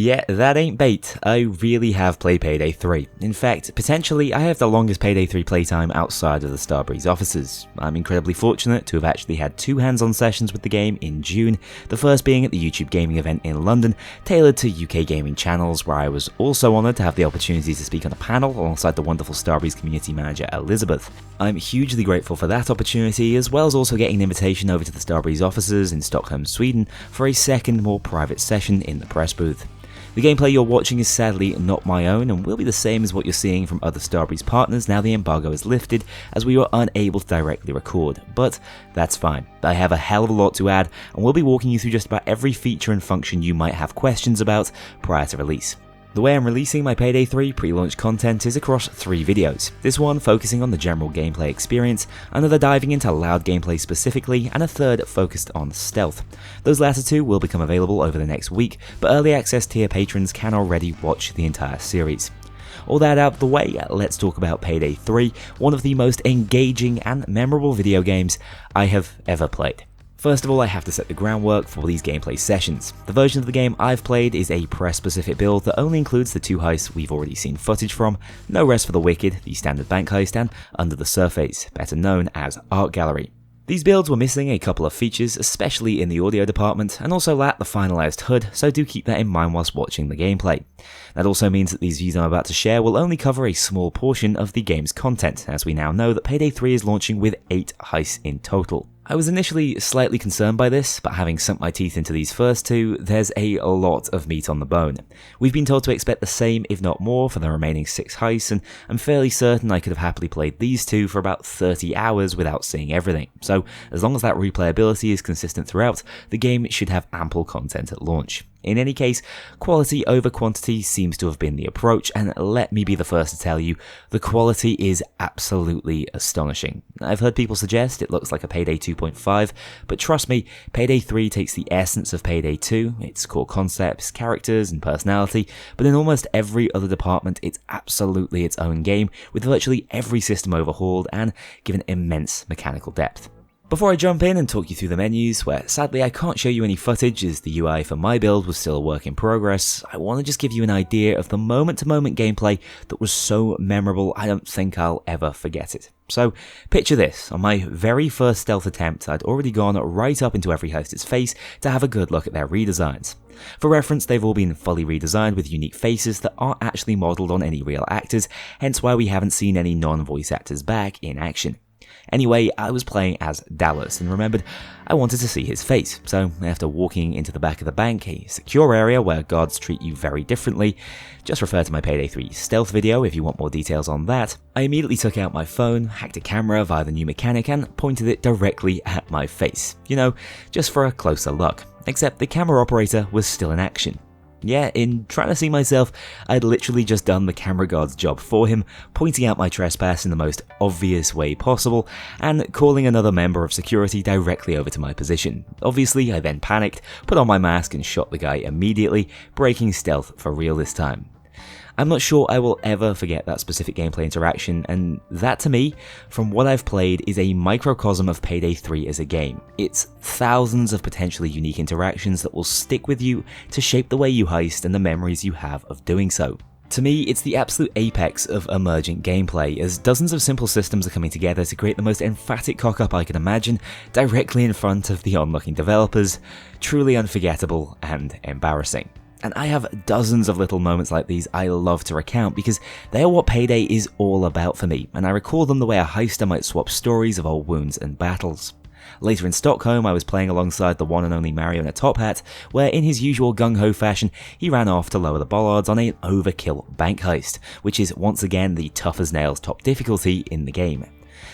Yeah, that ain't bait. I really have played Payday 3. In fact, potentially, I have the longest Payday 3 playtime outside of the Starbreeze offices. I'm incredibly fortunate to have actually had 2 hands-on sessions with the game in June, the first being at the YouTube gaming event in London, tailored to UK gaming channels, where I was also honoured to have the opportunity to speak on a panel alongside the wonderful Starbreeze community manager Elizabeth. I'm hugely grateful for that opportunity, as well as also getting an invitation over to the Starbreeze offices in Stockholm, Sweden, for a second, more private session in the press booth. The gameplay you're watching is sadly not my own and will be the same as what you're seeing from other Starbreeze partners now the embargo is lifted, as we were unable to directly record, but that's fine. I have a hell of a lot to add and we'll be walking you through just about every feature and function you might have questions about prior to release. The way I'm releasing my Payday 3 pre-launch content is across 3 videos, this one focusing on the general gameplay experience, another diving into loud gameplay specifically, and a third focused on stealth. Those latter 2 will become available over the next week, but early access tier patrons can already watch the entire series. All that out of the way, let's talk about Payday 3, one of the most engaging and memorable video games I have ever played. First of all, I have to set the groundwork for these gameplay sessions. The version of the game I've played is a press-specific build that only includes the 2 heists we've already seen footage from, No Rest for the Wicked, the standard bank heist, and Under the Surface, better known as Art Gallery. These builds were missing a couple of features, especially in the audio department, and also lacked the finalised HUD, so do keep that in mind whilst watching the gameplay. That also means that these views I'm about to share will only cover a small portion of the game's content, as we now know that Payday 3 is launching with 8 heists in total. I was initially slightly concerned by this, but having sunk my teeth into these first 2, there's a lot of meat on the bone. We've been told to expect the same, if not more, for the remaining 6 heists, and I'm fairly certain I could have happily played these 2 for about 30 hours without seeing everything, so as long as that replayability is consistent throughout, the game should have ample content at launch. In any case, quality over quantity seems to have been the approach, and let me be the first to tell you, the quality is absolutely astonishing. I've heard people suggest it looks like a Payday 2.5, but trust me, Payday 3 takes the essence of Payday 2, its core concepts, characters, and personality, but in almost every other department it's absolutely its own game, with virtually every system overhauled and given immense mechanical depth. Before I jump in and talk you through the menus, where sadly I can't show you any footage as the UI for my build was still a work in progress, I want to just give you an idea of the moment-to-moment gameplay that was so memorable I don't think I'll ever forget it. So, picture this, on my very first stealth attempt I'd already gone right up into every host's face to have a good look at their redesigns. For reference, they've all been fully redesigned with unique faces that aren't actually modelled on any real actors, hence why we haven't seen any non-voice actors back in action. Anyway, I was playing as Dallas and remembered I wanted to see his face, so after walking into the back of the bank, a secure area where guards treat you very differently, just refer to my Payday 3 stealth video if you want more details on that, I immediately took out my phone, hacked a camera via the new mechanic and pointed it directly at my face, just for a closer look, except the camera operator was still in action. Yeah, in trying to see myself, I'd literally just done the camera guard's job for him, pointing out my trespass in the most obvious way possible, and calling another member of security directly over to my position. Obviously, I then panicked, put on my mask and shot the guy immediately, breaking stealth for real this time. I'm not sure I will ever forget that specific gameplay interaction, and that to me, from what I've played, is a microcosm of Payday 3 as a game. It's thousands of potentially unique interactions that will stick with you to shape the way you heist and the memories you have of doing so. To me, it's the absolute apex of emergent gameplay, as dozens of simple systems are coming together to create the most emphatic cock-up I can imagine, directly in front of the onlooking developers. Truly unforgettable and embarrassing. And I have dozens of little moments like these I love to recount because they are what Payday is all about for me, and I recall them the way a heister might swap stories of old wounds and battles. Later in Stockholm, I was playing alongside the one and only Mario in a top hat, where in his usual gung-ho fashion, he ran off to lower the bollards on an overkill bank heist, which is once again the tough-as-nails top difficulty in the game.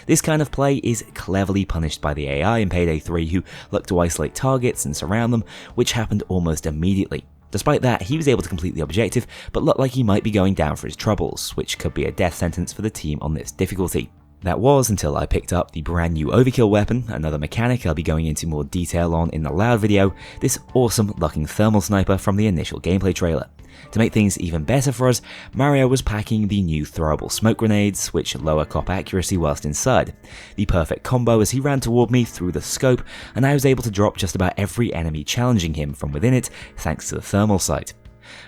This kind of play is cleverly punished by the AI in Payday 3, who look to isolate targets and surround them, which happened almost immediately. Despite that, he was able to complete the objective, but looked like he might be going down for his troubles, which could be a death sentence for the team on this difficulty. That was until I picked up the brand new overkill weapon, another mechanic I'll be going into more detail on in the loud video, this awesome looking thermal sniper from the initial gameplay trailer. To make things even better for us, Mario was packing the new throwable smoke grenades, which lower cop accuracy whilst inside. The perfect combo as he ran toward me through the scope, and I was able to drop just about every enemy challenging him from within it thanks to the thermal sight.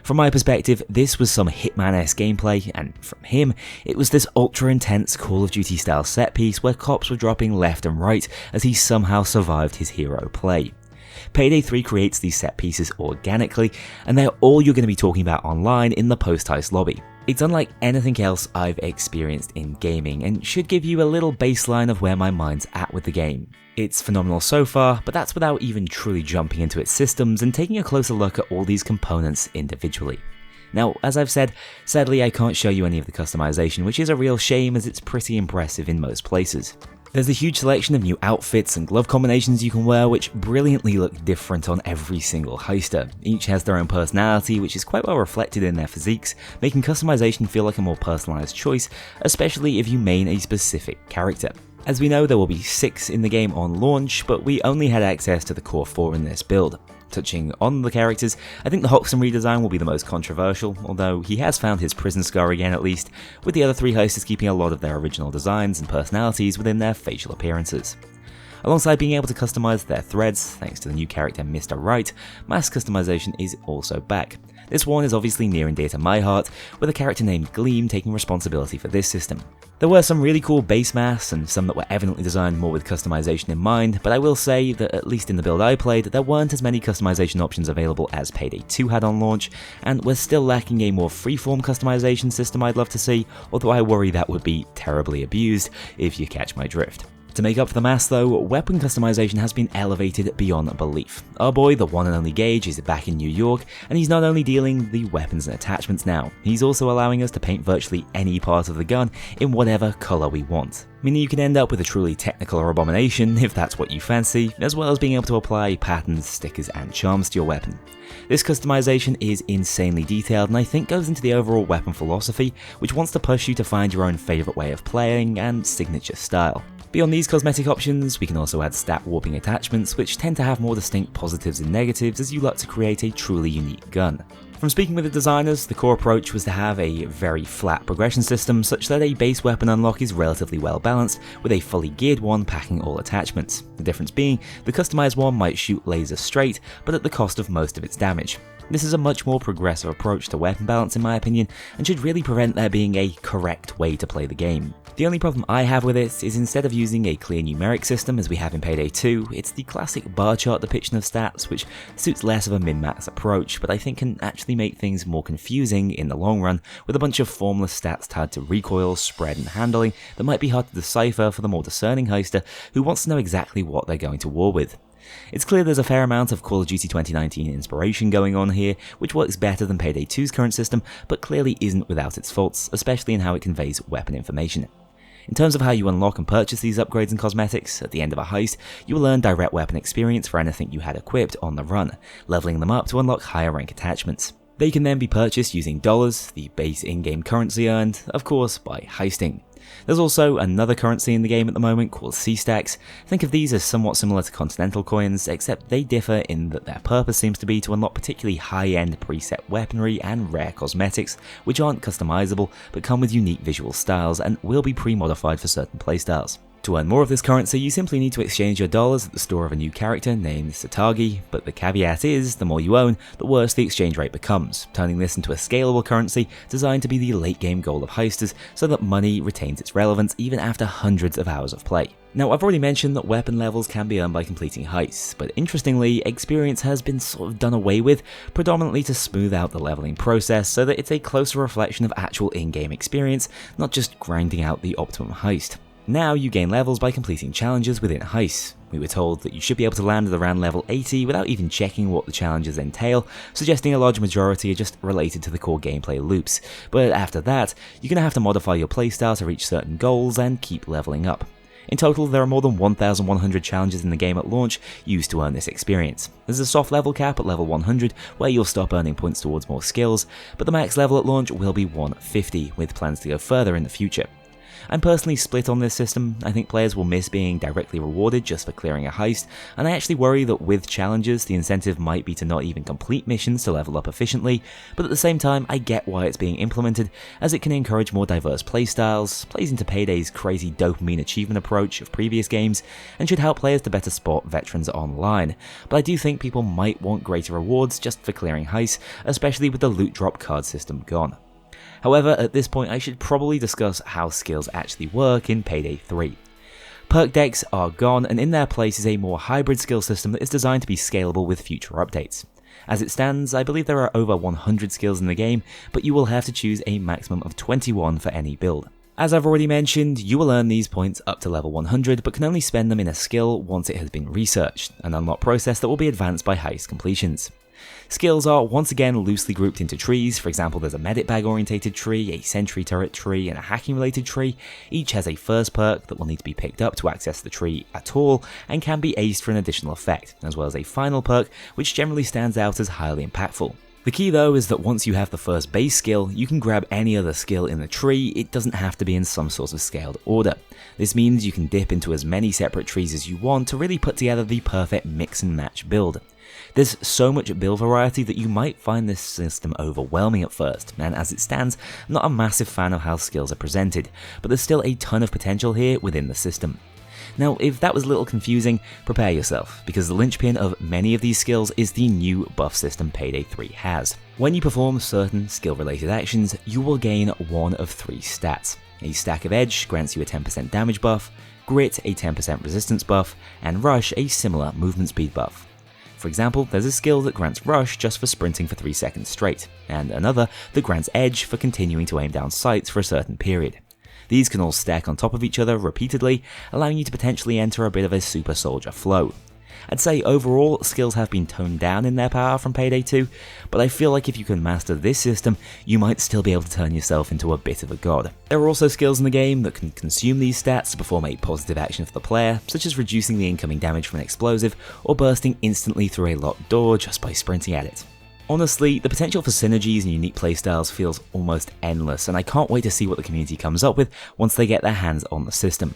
From my perspective, this was some Hitman-esque gameplay, and from him, it was this ultra-intense Call of Duty style set piece where cops were dropping left and right as he somehow survived his hero play. Payday 3 creates these set pieces organically, and they're all you're going to be talking about online in the post-heist lobby. It's unlike anything else I've experienced in gaming, and should give you a little baseline of where my mind's at with the game. It's phenomenal so far, but that's without even truly jumping into its systems and taking a closer look at all these components individually. Now, as I've said, sadly I can't show you any of the customization, which is a real shame as it's pretty impressive in most places. There's a huge selection of new outfits and glove combinations you can wear which brilliantly look different on every single heister. Each has their own personality, which is quite well reflected in their physiques, making customization feel like a more personalized choice, especially if you main a specific character. As we know, there will be 6 in the game on launch, but we only had access to the core 4 in this build. Touching on the characters, I think the Hoxton redesign will be the most controversial, although he has found his prison scar again at least, with the other 3 heisters keeping a lot of their original designs and personalities within their facial appearances. Alongside being able to customize their threads, thanks to the new character Mr. Right, mask customization is also back. This one is obviously near and dear to my heart, with a character named Gleam taking responsibility for this system. There were some really cool base masks and some that were evidently designed more with customization in mind, but I will say that at least in the build I played, there weren't as many customization options available as Payday 2 had on launch, and we're still lacking a more freeform customization system I'd love to see, although I worry that would be terribly abused, if you catch my drift. To make up for the mass though, weapon customization has been elevated beyond belief. Our boy, the one and only Gage, is back in New York, and he's not only dealing the weapons and attachments now, he's also allowing us to paint virtually any part of the gun in whatever colour we want. Meaning you can end up with a truly technical abomination if that's what you fancy, as well as being able to apply patterns, stickers and charms to your weapon. This customization is insanely detailed and I think goes into the overall weapon philosophy, which wants to push you to find your own favourite way of playing and signature style. Beyond these cosmetic options, we can also add stat warping attachments, which tend to have more distinct positives and negatives as you look to create a truly unique gun. From speaking with the designers, the core approach was to have a very flat progression system such that a base weapon unlock is relatively well balanced, with a fully geared one packing all attachments. The difference being, the customized one might shoot lasers straight, but at the cost of most of its damage. This is a much more progressive approach to weapon balance in my opinion, and should really prevent there being a correct way to play the game. The only problem I have with it is instead of using a clear numeric system as we have in Payday 2, it's the classic bar chart depiction of stats, which suits less of a min-max approach, but I think can actually make things more confusing in the long run, with a bunch of formless stats tied to recoil, spread and handling that might be hard to decipher for the more discerning heister who wants to know exactly what they're going to war with. It's clear there's a fair amount of Call of Duty 2019 inspiration going on here, which works better than Payday 2's current system, but clearly isn't without its faults, especially in how it conveys weapon information. In terms of how you unlock and purchase these upgrades and cosmetics, at the end of a heist, you will earn direct weapon experience for anything you had equipped on the run, leveling them up to unlock higher rank attachments. They can then be purchased using dollars, the base in-game currency earned, of course, by heisting. There's also another currency in the game at the moment called C-Stacks. Think of these as somewhat similar to Continental coins, except they differ in that their purpose seems to be to unlock particularly high-end preset weaponry and rare cosmetics, which aren't customizable but come with unique visual styles and will be pre-modified for certain playstyles. To earn more of this currency, you simply need to exchange your dollars at the store of a new character named Satagi, but the caveat is, the more you own, the worse the exchange rate becomes, turning this into a scalable currency designed to be the late game goal of heisters so that money retains its relevance even after hundreds of hours of play. Now, I've already mentioned that weapon levels can be earned by completing heists, but interestingly, experience has been sort of done away with, predominantly to smooth out the leveling process so that it's a closer reflection of actual in-game experience, not just grinding out the optimum heist. Now you gain levels by completing challenges within heists. We were told that you should be able to land at around level 80 without even checking what the challenges entail, suggesting a large majority are just related to the core gameplay loops, but after that, you're going to have to modify your playstyle to reach certain goals and keep leveling up. In total, there are more than 1,100 challenges in the game at launch used to earn this experience. There's a soft level cap at level 100 where you'll stop earning points towards more skills, but the max level at launch will be 150, with plans to go further in the future. I'm personally split on this system. I think players will miss being directly rewarded just for clearing a heist, and I actually worry that with challenges, the incentive might be to not even complete missions to level up efficiently, but at the same time, I get why it's being implemented, as it can encourage more diverse playstyles, plays into Payday's crazy dopamine achievement approach of previous games, and should help players to better spot veterans online. But I do think people might want greater rewards just for clearing heists, especially with the loot drop card system gone. However, at this point I should probably discuss how skills actually work in Payday 3. Perk decks are gone, and in their place is a more hybrid skill system that is designed to be scalable with future updates. As it stands, I believe there are over 100 skills in the game, but you will have to choose a maximum of 21 for any build. As I've already mentioned, you will earn these points up to level 100, but can only spend them in a skill once it has been researched, an unlock process that will be advanced by heist completions. Skills are once again loosely grouped into trees. For example, there's a medic bag orientated tree, a sentry turret tree, and a hacking related tree. Each has a first perk that will need to be picked up to access the tree at all, and can be aced for an additional effect, as well as a final perk which generally stands out as highly impactful. The key though is that once you have the first base skill, you can grab any other skill in the tree. It doesn't have to be in some sort of scaled order. This means you can dip into as many separate trees as you want to really put together the perfect mix and match build. There's so much build variety that you might find this system overwhelming at first, and as it stands, I'm not a massive fan of how skills are presented, but there's still a ton of potential here within the system. Now, if that was a little confusing, prepare yourself, because the linchpin of many of these skills is the new buff system Payday 3 has. When you perform certain skill-related actions, you will gain one of three stats. A Stack of Edge grants you a 10% damage buff, Grit a 10% resistance buff, and Rush a similar movement speed buff. For example, there's a skill that grants Rush just for sprinting for 3 seconds straight, and another that grants Edge for continuing to aim down sights for a certain period. These can all stack on top of each other repeatedly, allowing you to potentially enter a bit of a super soldier flow. I'd say overall, skills have been toned down in their power from Payday 2, but I feel like if you can master this system, you might still be able to turn yourself into a bit of a god. There are also skills in the game that can consume these stats to perform a positive action for the player, such as reducing the incoming damage from an explosive, or bursting instantly through a locked door just by sprinting at it. Honestly, the potential for synergies and unique playstyles feels almost endless, and I can't wait to see what the community comes up with once they get their hands on the system.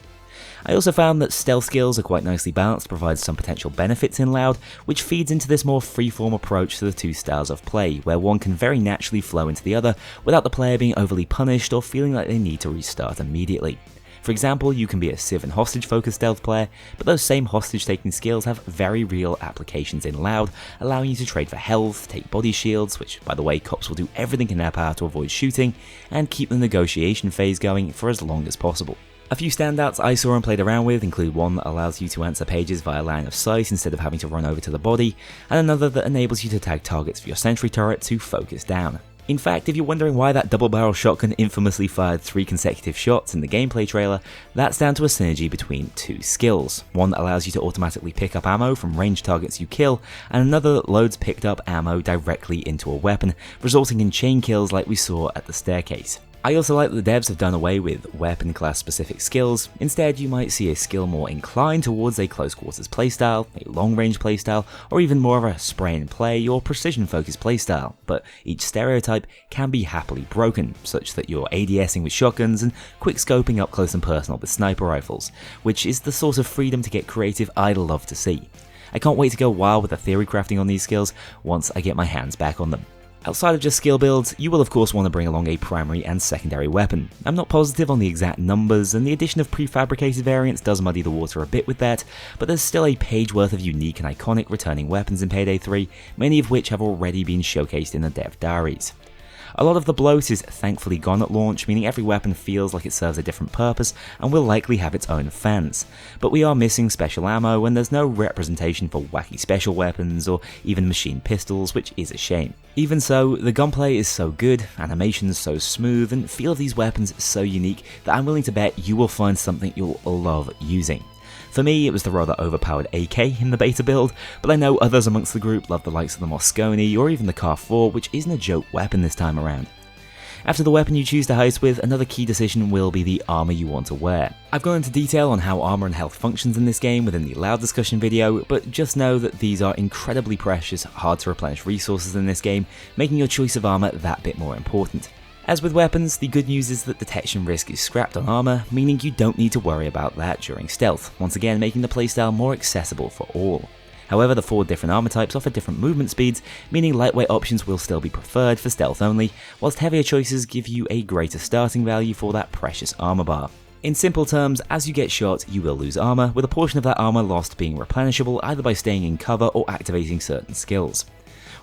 I also found that stealth skills are quite nicely balanced to provide some potential benefits in Loud, which feeds into this more freeform approach to the two styles of play, where one can very naturally flow into the other without the player being overly punished or feeling like they need to restart immediately. For example, you can be a Civ and hostage focused stealth player, but those same hostage taking skills have very real applications in Loud, allowing you to trade for health, take body shields, which by the way cops will do everything in their power to avoid shooting, and keep the negotiation phase going for as long as possible. A few standouts I saw and played around with include one that allows you to answer pages via line of sight instead of having to run over to the body, and another that enables you to tag targets for your sentry turret to focus down. In fact, if you're wondering why that double-barrel shotgun infamously fired 3 consecutive shots in the gameplay trailer, that's down to a synergy between two skills. One that allows you to automatically pick up ammo from ranged targets you kill, and another that loads picked up ammo directly into a weapon, resulting in chain kills like we saw at the staircase. I also like that the devs have done away with weapon class specific skills. Instead, you might see a skill more inclined towards a close quarters playstyle, a long range playstyle, or even more of a spray and play or precision focused playstyle, but each stereotype can be happily broken, such that you're ADSing with shotguns and quick scoping up close and personal with sniper rifles, which is the sort of freedom to get creative I'd love to see. I can't wait to go wild with the theory crafting on these skills once I get my hands back on them. Outside of just skill builds, you will of course want to bring along a primary and secondary weapon. I'm not positive on the exact numbers, and the addition of prefabricated variants does muddy the water a bit with that, but there's still a page worth of unique and iconic returning weapons in Payday 3, many of which have already been showcased in the dev diaries. A lot of the bloat is thankfully gone at launch, meaning every weapon feels like it serves a different purpose and will likely have its own fans. But we are missing special ammo, and there's no representation for wacky special weapons or even machine pistols, which is a shame. Even so, the gunplay is so good, animations so smooth, and feel of these weapons so unique that I'm willing to bet you will find something you'll love using. For me, it was the rather overpowered AK in the beta build, but I know others amongst the group love the likes of the Mosconi or even the Car-4, which isn't a joke weapon this time around. After the weapon you choose to heist with, another key decision will be the armor you want to wear. I've gone into detail on how armor and health functions in this game within the Loud discussion video, but just know that these are incredibly precious, hard to replenish resources in this game, making your choice of armor that bit more important. As with weapons, the good news is that detection risk is scrapped on armor, meaning you don't need to worry about that during stealth, once again making the playstyle more accessible for all. However, the 4 different armor types offer different movement speeds, meaning lightweight options will still be preferred for stealth only, whilst heavier choices give you a greater starting value for that precious armor bar. In simple terms, as you get shot, you will lose armor, with a portion of that armor lost being replenishable either by staying in cover or activating certain skills.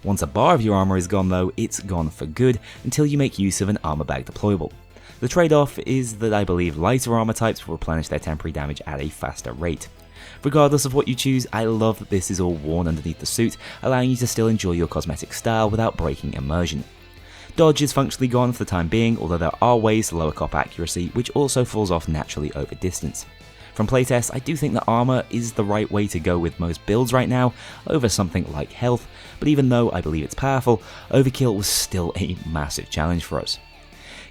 Once a bar of your armor is gone though, it's gone for good until you make use of an armor bag deployable. The trade-off is that I believe lighter armor types will replenish their temporary damage at a faster rate. Regardless of what you choose, I love that this is all worn underneath the suit, allowing you to still enjoy your cosmetic style without breaking immersion. Dodge is functionally gone for the time being, although there are ways to lower cop accuracy, which also falls off naturally over distance. From playtests, I do think that armor is the right way to go with most builds right now, over something like health, but even though I believe it's powerful, overkill was still a massive challenge for us.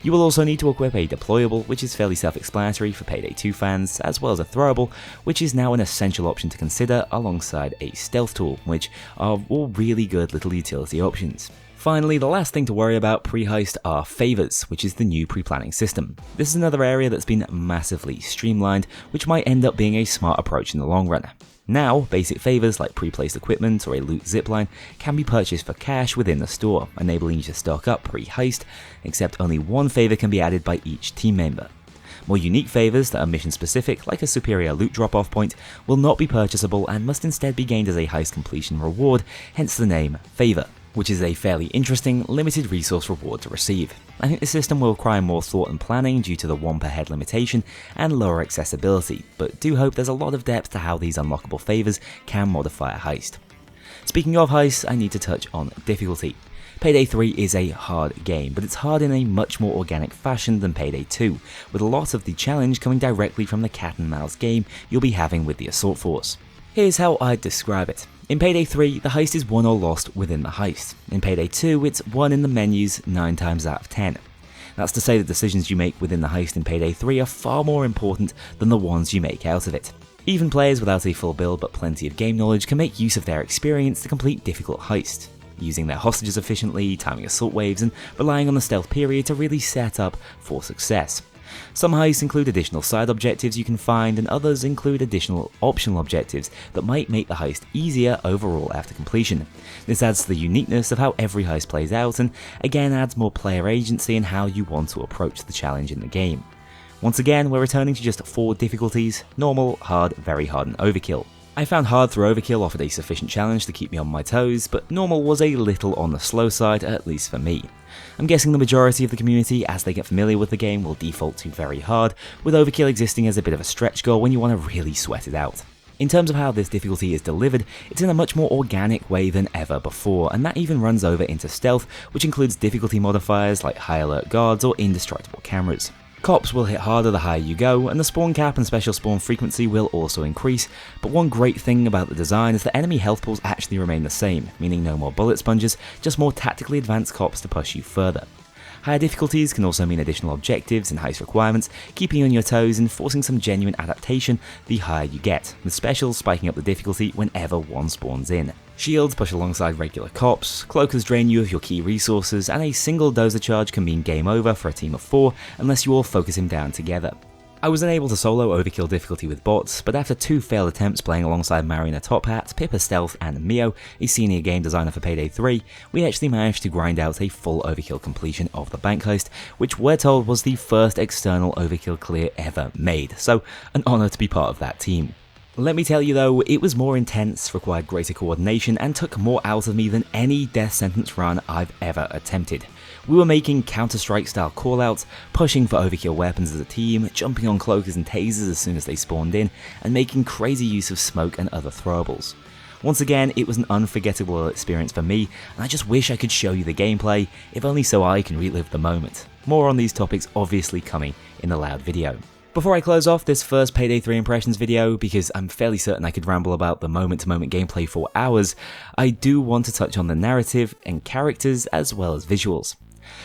You will also need to equip a deployable, which is fairly self-explanatory for Payday 2 fans, as well as a throwable, which is now an essential option to consider alongside a stealth tool, which are all really good little utility options. Finally, the last thing to worry about pre-heist are favors, which is the new pre-planning system. This is another area that's been massively streamlined, which might end up being a smart approach in the long run. Now, basic favors like pre-placed equipment or a loot zipline can be purchased for cash within the store, enabling you to stock up pre-heist, except only one favor can be added by each team member. More unique favors that are mission specific, like a superior loot drop-off point, will not be purchasable and must instead be gained as a heist completion reward, hence the name favor, which is a fairly interesting, limited resource reward to receive. I think the system will require more thought and planning due to the 1 per head limitation and lower accessibility, but do hope there's a lot of depth to how these unlockable favors can modify a heist. Speaking of heists, I need to touch on difficulty. Payday 3 is a hard game, but it's hard in a much more organic fashion than Payday 2, with a lot of the challenge coming directly from the cat and mouse game you'll be having with the assault force. Here's how I'd describe it. In Payday 3, the heist is won or lost within the heist. In Payday 2, it's won in the menus 9 times out of 10. That's to say the decisions you make within the heist in Payday 3 are far more important than the ones you make out of it. Even players without a full build but plenty of game knowledge can make use of their experience to complete difficult heists, using their hostages efficiently, timing assault waves, and relying on the stealth period to really set up for success. Some heists include additional side objectives you can find, and others include additional optional objectives that might make the heist easier overall after completion. This adds to the uniqueness of how every heist plays out, and again adds more player agency in how you want to approach the challenge in the game. Once again, we're returning to just 4 difficulties: normal, hard, very hard, and overkill. I found hard through overkill offered a sufficient challenge to keep me on my toes, but normal was a little on the slow side, at least for me. I'm guessing the majority of the community, as they get familiar with the game, will default to very hard, with overkill existing as a bit of a stretch goal when you want to really sweat it out. In terms of how this difficulty is delivered, it's in a much more organic way than ever before, and that even runs over into stealth, which includes difficulty modifiers like high alert guards or indestructible cameras. Cops will hit harder the higher you go, and the spawn cap and special spawn frequency will also increase, but one great thing about the design is that enemy health pools actually remain the same, meaning no more bullet sponges, just more tactically advanced cops to push you further. Higher difficulties can also mean additional objectives and heist requirements, keeping you on your toes and forcing some genuine adaptation the higher you get, with specials spiking up the difficulty whenever one spawns in. Shields push alongside regular cops, cloakers drain you of your key resources, and a single dozer charge can mean game over for a team of 4 unless you all focus him down together. I was unable to solo overkill difficulty with bots, but after 2 failed attempts playing alongside Marina Top Hat, Pippa Stealth, and Mio, a senior game designer for Payday 3, we actually managed to grind out a full overkill completion of the bank heist, which we're told was the first external overkill clear ever made, so an honour to be part of that team. Let me tell you though, it was more intense, required greater coordination, and took more out of me than any death sentence run I've ever attempted. We were making Counter-Strike style callouts, pushing for overkill weapons as a team, jumping on cloakers and tasers as soon as they spawned in, and making crazy use of smoke and other throwables. Once again, it was an unforgettable experience for me, and I just wish I could show you the gameplay, if only so I can relive the moment. More on these topics obviously coming in the loud video. Before I close off this first Payday 3 impressions video, because I'm fairly certain I could ramble about the moment-to-moment gameplay for hours, I do want to touch on the narrative and characters as well as visuals.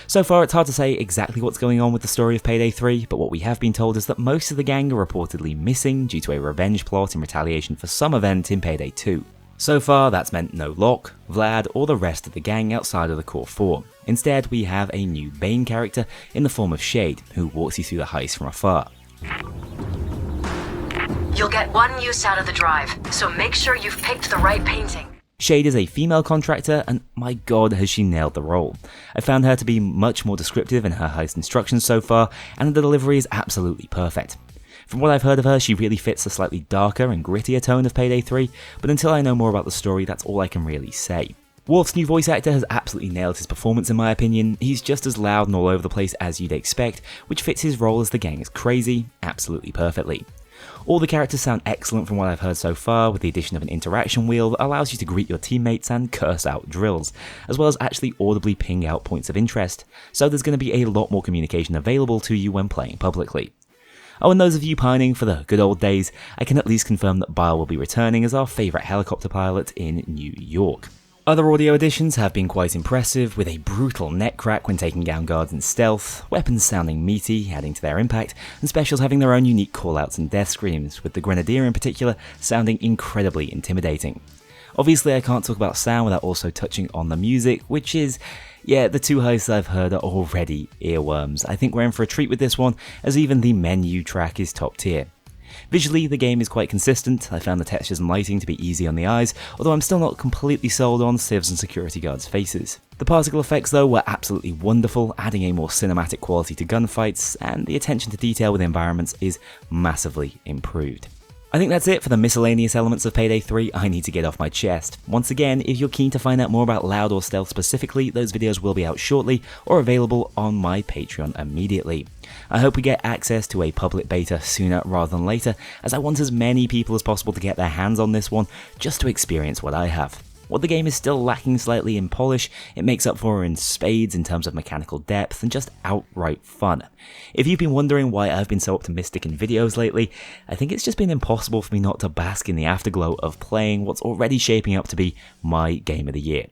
So far, it's hard to say exactly what's going on with the story of Payday 3, but what we have been told is that most of the gang are reportedly missing due to a revenge plot in retaliation for some event in Payday 2. So far, that's meant no Locke, Vlad, or the rest of the gang outside of the core 4. Instead, we have a new Bane character in the form of Shade, who walks you through the heist from afar. You'll get one use out of the drive, so make sure you've picked the right painting. Shade is a female contractor, and my god has she nailed the role. I found her to be much more descriptive in her heist instructions so far, and the delivery is absolutely perfect. From what I've heard of her, she really fits the slightly darker and grittier tone of Payday 3, but until I know more about the story, that's all I can really say. Worf's new voice actor has absolutely nailed his performance in my opinion. He's just as loud and all over the place as you'd expect, which fits his role as the gang is crazy absolutely perfectly. All the characters sound excellent from what I've heard so far, with the addition of an interaction wheel that allows you to greet your teammates and curse out drills, as well as actually audibly ping out points of interest, so there's going to be a lot more communication available to you when playing publicly. Oh, and those of you pining for the good old days, I can at least confirm that Bile will be returning as our favourite helicopter pilot in New York. Other audio additions have been quite impressive, with a brutal neck crack when taking down guards in stealth, weapons sounding meaty, adding to their impact, and specials having their own unique callouts and death screams, with the Grenadier in particular sounding incredibly intimidating. Obviously I can't talk about sound without also touching on the music, which is, yeah, the two heists I've heard are already earworms. I think we're in for a treat with this one, as even the menu track is top tier. Visually, the game is quite consistent. I found the textures and lighting to be easy on the eyes, although I'm still not completely sold on civs and security guards' faces. The particle effects though were absolutely wonderful, adding a more cinematic quality to gunfights, and the attention to detail with environments is massively improved. I think that's it for the miscellaneous elements of Payday 3 I need to get off my chest. Once again, if you're keen to find out more about Loud or Stealth specifically, those videos will be out shortly or available on my Patreon immediately. I hope we get access to a public beta sooner rather than later, as I want as many people as possible to get their hands on this one just to experience what I have. While the game is still lacking slightly in polish, it makes up for in spades in terms of mechanical depth and just outright fun. If you've been wondering why I've been so optimistic in videos lately, I think it's just been impossible for me not to bask in the afterglow of playing what's already shaping up to be my game of the year.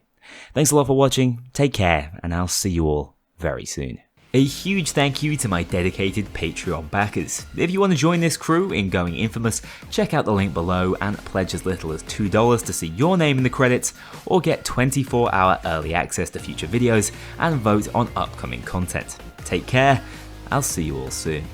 Thanks a lot for watching, take care, and I'll see you all very soon. A huge thank you to my dedicated Patreon backers. If you want to join this crew in going infamous, check out the link below and pledge as little as $2 to see your name in the credits, or get 24-hour early access to future videos and vote on upcoming content. Take care, I'll see you all soon.